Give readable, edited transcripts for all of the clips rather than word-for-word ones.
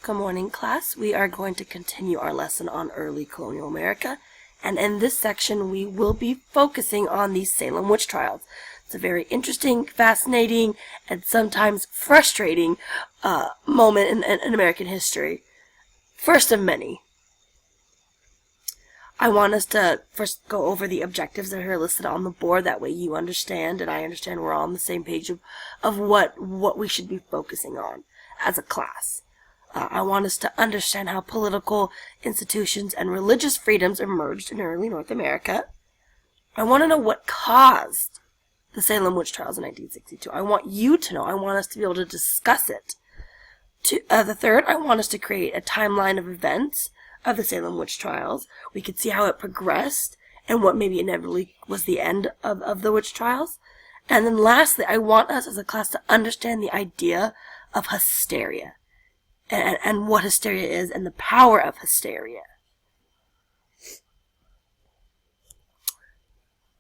Good morning, class. We are going to continue our lesson on early colonial America, and in this section we will be focusing on the Salem witch trials. It's a very interesting, fascinating, and sometimes frustrating moment in American history. First of many. I want us to first go over the objectives that are listed on the board. That way you understand and I understand we're all on the same page of what we should be focusing on as a class. I want us to understand how political institutions and religious freedoms emerged in early North America. I want to know what caused the Salem witch trials in 1962. I want you to know. I want us to be able to discuss it. The third, I want us to create a timeline of events of the Salem witch trials. We could see how it progressed and what maybe inevitably was the end of the witch trials. And then lastly, I want us as a class to understand the idea of hysteria and what hysteria is and the power of hysteria.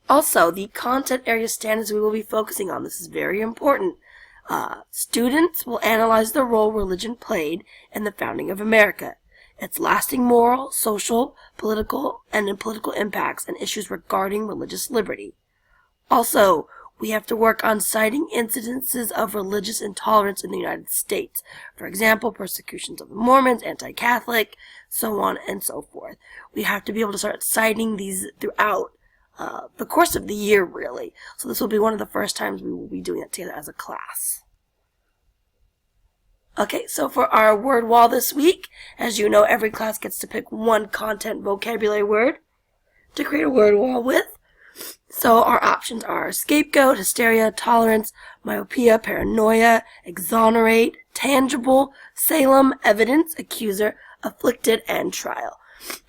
Also, the content area standards we will be focusing on. This is very important. Students will analyze the role religion played in the founding of America, its lasting moral, social, political, and political impacts, and issues regarding religious liberty. Also, we have to work on citing incidences of religious intolerance in the United States. For example, persecutions of the Mormons, anti-Catholic, so on and so forth. We have to be able to start citing these throughout the course of the year, really. So this will be one of the first times we will be doing it together as a class. Okay, so for our word wall this week, as you know, every class gets to pick one content vocabulary word to create a word wall with. So our options are scapegoat, hysteria, tolerance, myopia, paranoia, exonerate, tangible, Salem, evidence, accuser, afflicted, and trial.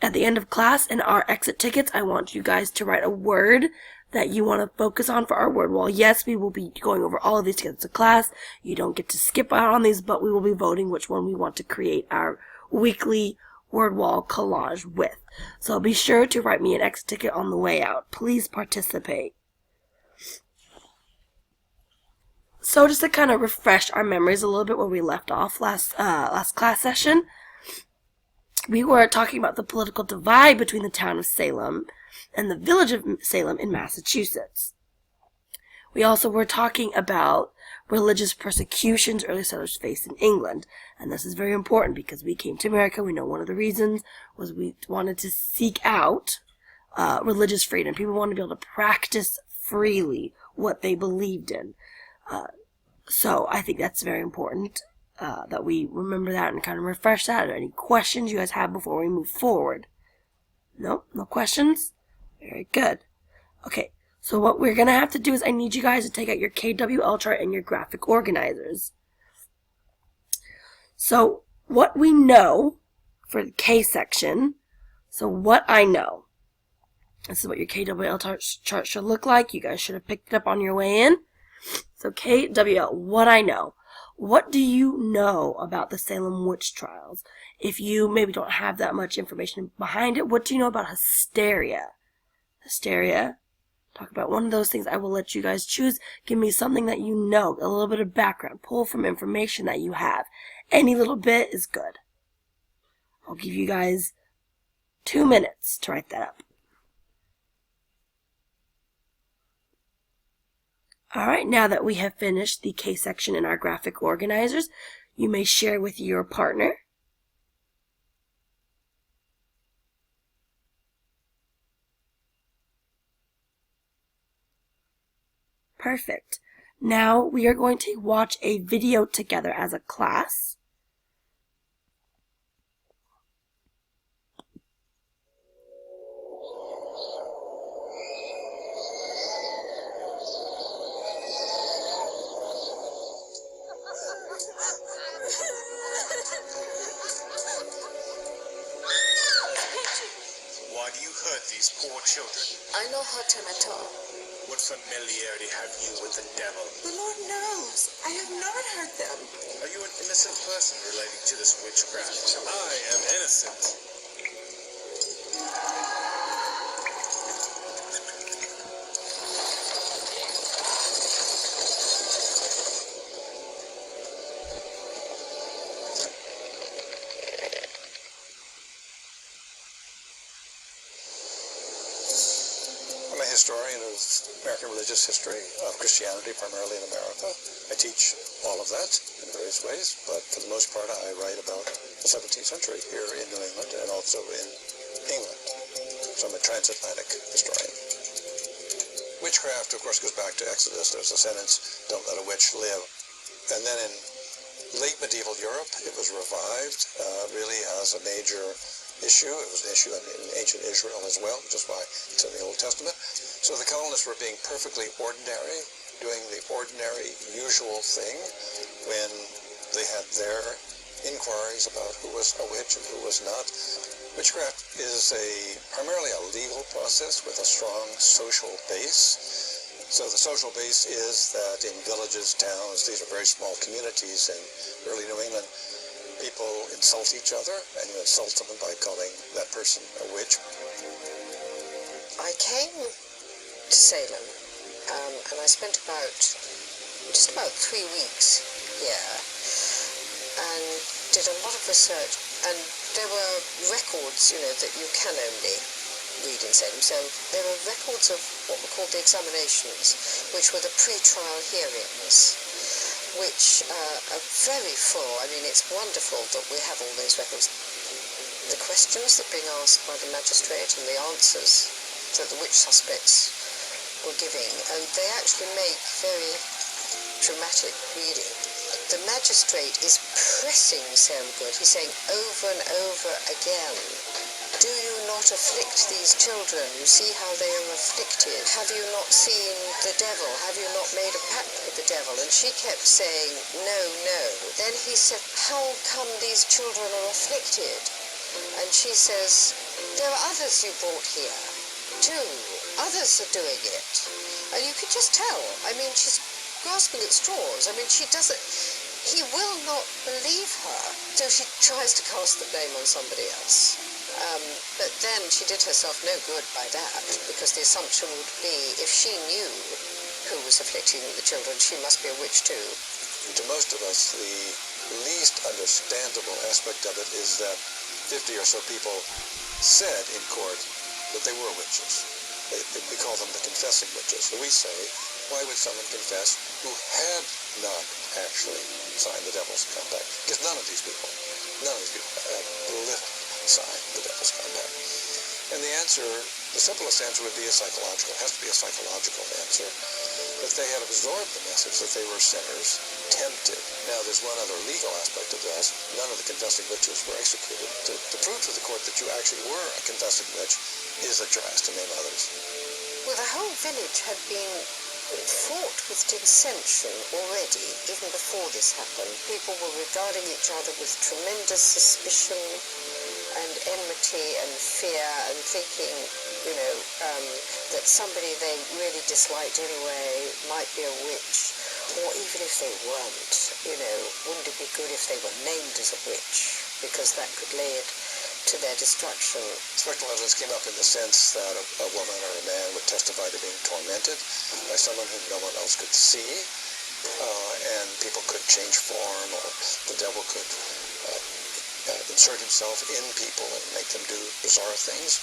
At the end of class, in our exit tickets, I want you guys to write a word that you want to focus on for our word wall. Yes, we will be going over all of these together as a class. You don't get to skip out on these, but we will be voting which one we want to create our weekly word wall collage with. So be sure to write me an exit ticket on the way out. Please participate. So just to kind of refresh our memories a little bit where we left off last class session, we were talking about the political divide between the town of Salem and the village of Salem in Massachusetts. We also were talking about religious persecutions early settlers faced in England. And this is very important because we came to America. We know one of the reasons was we wanted to seek out religious freedom. People wanted to be able to practice freely what they believed in. So I think that's very important that we remember that and kind of refresh that. Are there any questions you guys have before we move forward? No? No questions? Very good. Okay. So what we're going to have to do is I need you guys to take out your KWL chart and your graphic organizers. So what we know for the K section, so what I know, this is what your KWL chart should look like. You guys should have picked it up on your way in. So KWL, what I know. What do you know about the Salem witch trials? If you maybe don't have that much information behind it, what do you know about hysteria? Hysteria. Talk about one of those things. I will let you guys choose. Give me something that you know, a little bit of background. Pull from information that you have. Any little bit is good. I'll give you guys 2 minutes to write that up. Alright, now that we have finished the K section in our graphic organizers, you may share with your partner. Perfect. Now we are going to watch a video together as a class. Why do you hurt these poor children? I no hurt him at all. What familiarity have you with the devil? The Lord knows. I have not hurt them. Are you an innocent person relating to this witchcraft? I am innocent. historian of American religious history of Christianity, primarily in America. I teach all of that in various ways, but for the most part I write about the 17th century here in New England and also in England. So I'm a transatlantic historian. Witchcraft, of course, goes back to Exodus. There's a sentence, don't let a witch live. And then in late medieval Europe, it was revived really as a major issue. It was an issue in ancient Israel as well, which is why it's in the Old Testament. So the colonists were being perfectly ordinary, doing the ordinary, usual thing when they had their inquiries about who was a witch and who was not. Witchcraft is primarily a legal process with a strong social base. So the social base is that in villages, towns, these are very small communities in early New England, people insult each other, and you insult someone by calling that person a witch. I came to Salem, and I spent just about 3 weeks here, and did a lot of research, and there were records, that you can only read in Salem. So there were records of what were called the examinations, which were the pre-trial hearings, which are very full. I mean, it's wonderful that we have all those records. The questions that are being asked by the magistrate and the answers that the witch suspects were giving, and they actually make very dramatic reading. The magistrate is pressing Selmgood. He's saying over and over again, do you not afflict these children? You see how they are afflicted. Have you not seen the devil? Have you not made a pact with the devil? And she kept saying, no, no. Then he said, how come these children are afflicted? And she says, there are others you brought here, too. Others are doing it. And you could just tell. I mean, she's grasping at straws. I mean, he will not believe her. So she tries to cast the blame on somebody else. But then she did herself no good by that, because the assumption would be if she knew who was afflicting the children, she must be a witch too. To most of us, the least understandable aspect of it is that 50 or so people said in court that they were witches. We call them the confessing witches. So we say, why would someone confess who had not actually signed the devil's compact? Because none of these people have signed the devil's compact. And the simplest answer would be has to be a psychological answer, that they had absorbed the message that they were sinners, tempted. Now, there's one other legal aspect of this. None of the confessing witches were executed. To prove to the court that you actually were a confessing witch is that you're asked to name others. Well, the whole village had been fraught with dissension already, even before this happened. People were regarding each other with tremendous suspicion and enmity and fear, and thinking, that somebody they really disliked anyway might be a witch, or even if they weren't, wouldn't it be good if they were named as a witch, because that could lead to their destruction. Spectral evidence came up in the sense that a woman or a man would testify to being tormented by someone whom no one else could see, and people could change form, or the devil could insert himself in people and make them do bizarre things,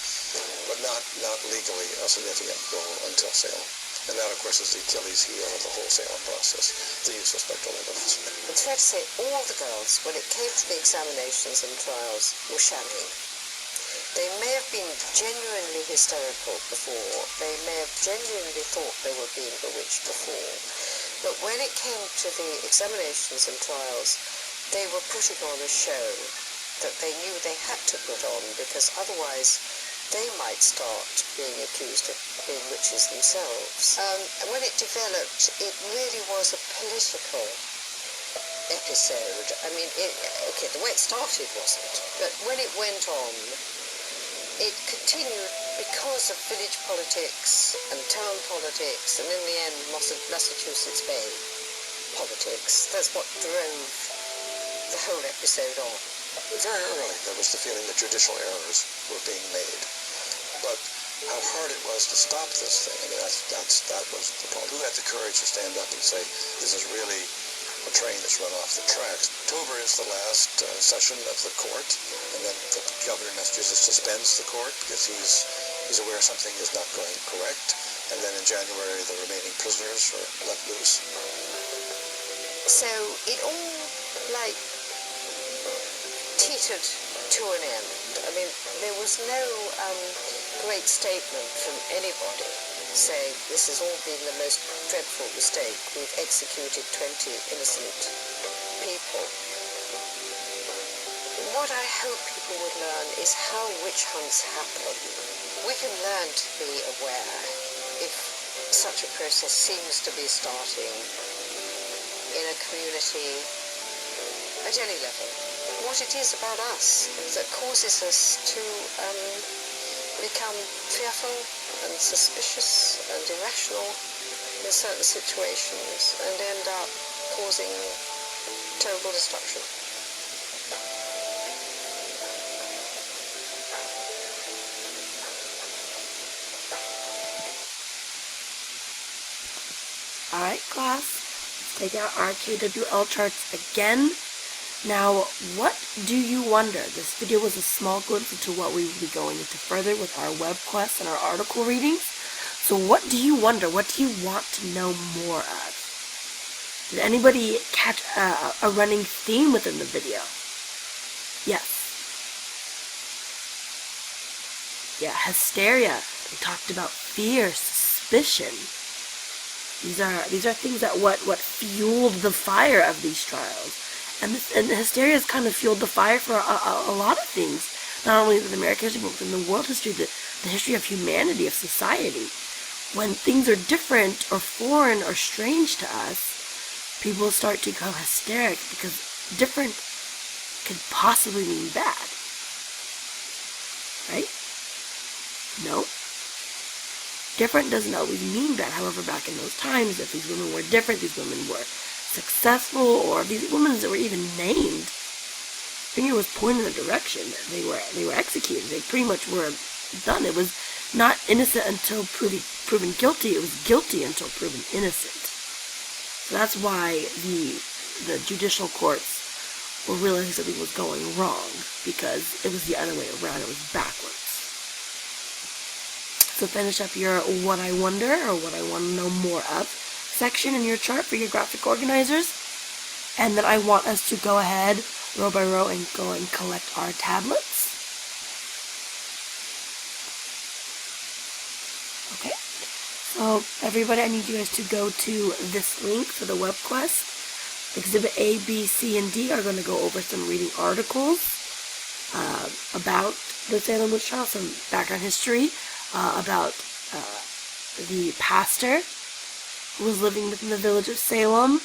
but not legally a significant role until Salem. And that, of course, is the Achilles heel of the whole Salem process, the use of spectral evidence. It's fair to say all the girls, when it came to the examinations and trials, were shagging. They may have been genuinely hysterical before, they may have genuinely thought they were being bewitched before, but when it came to the examinations and trials, they were putting on a show that they knew they had to put on, because otherwise they might start being accused of being witches themselves. And when it developed, it really was a political episode. I mean, the way it started wasn't, but when it went on, it continued because of village politics and town politics, and in the end, Massachusetts Bay politics. That's what drove the whole episode on. Very early, there was the feeling that judicial errors were being made. But how hard it was to stop this thing, I mean, that was the problem. Who had the courage to stand up and say, this is really a train that's run off the tracks? October is the last session of the court, and then the governor of Massachusetts suspends the court because he's aware something is not going correct. And then in January, the remaining prisoners were let loose. So it all, like, teetered to an end. I mean, there was no great statement from anybody saying this has all been the most dreadful mistake. We've executed 20 innocent people. What I hope people would learn is how witch hunts happen. We can learn to be aware if such a process seems to be starting in a community at any level. What it is about us that causes us to become fearful and suspicious and irrational in certain situations and end up causing terrible destruction. Alright, class, let's take out our KWL charts again. Now, what do you wonder? This video was a small glimpse into what we will be going into further with our web quests and our article readings. So what do you wonder? What do you want to know more of? Did anybody catch a running theme within the video? Yes. Yeah, hysteria. They talked about fear, suspicion. These are things that what fueled the fire of these trials. And hysteria has kind of fueled the fire for a lot of things. Not only in American history, but in the world history, the history of humanity, of society. When things are different or foreign or strange to us, people start to become hysteric because different could possibly mean bad. Right? No? Different doesn't always mean bad. However, back in those times, if these women were different, these women were successful, or if these women that were even named, finger was pointed in a direction, they were executed. They pretty much were done. It was not innocent until proven guilty. It was guilty until proven innocent. So that's why the judicial courts were realizing something was going wrong, because it was the other way around. It was backwards. So finish up your what I wonder or what I want to know more of section in your chart for your graphic organizers. And then I want us to go ahead row by row and go and collect our tablets. Okay. So everybody, I need you guys to go to this link for the web quest. Exhibit A, B, C, and D are going to go over some reading articles about the Salem witch trial, some background history, about the pastor who was living within the village of Salem,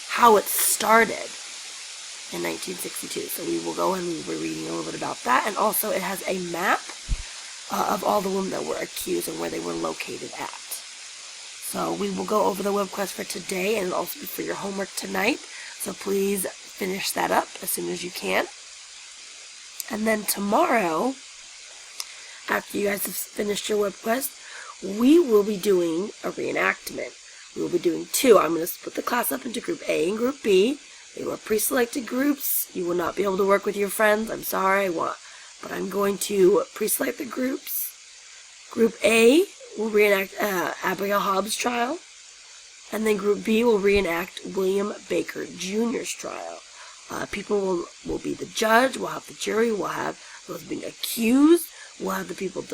how it started in 1962. So we will go and we will be reading a little bit about that. And also it has a map of all the women that were accused and where they were located at. So we will go over the web quest for today, and it'll also be for your homework tonight. So please finish that up as soon as you can. And then tomorrow, after you guys have finished your web quest, we will be doing a reenactment. We will be doing two. I'm going to split the class up into Group A and Group B. They were pre-selected groups. You will not be able to work with your friends. I'm sorry, but I'm going to pre-select the groups. Group A will reenact Abigail Hobbs' trial, and then Group B will reenact William Baker Jr.'s trial. People will be the judge, we'll have the jury, we'll have those being accused, we'll have the people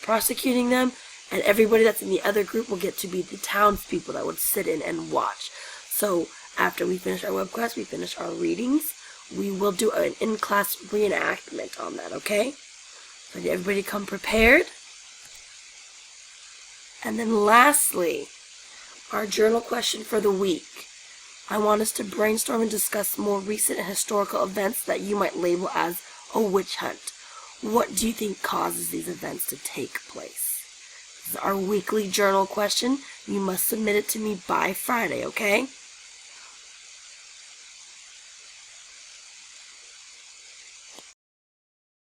prosecuting them, and everybody that's in the other group will get to be the townspeople that would sit in and watch. So after we finish our web quest, we finish our readings, we will do an in-class reenactment on that, okay? So everybody come prepared. And then lastly, our journal question for the week. I want us to brainstorm and discuss more recent historical events that you might label as a witch hunt. What do you think causes these events to take place? This is our weekly journal question. You must submit it to me by Friday, okay?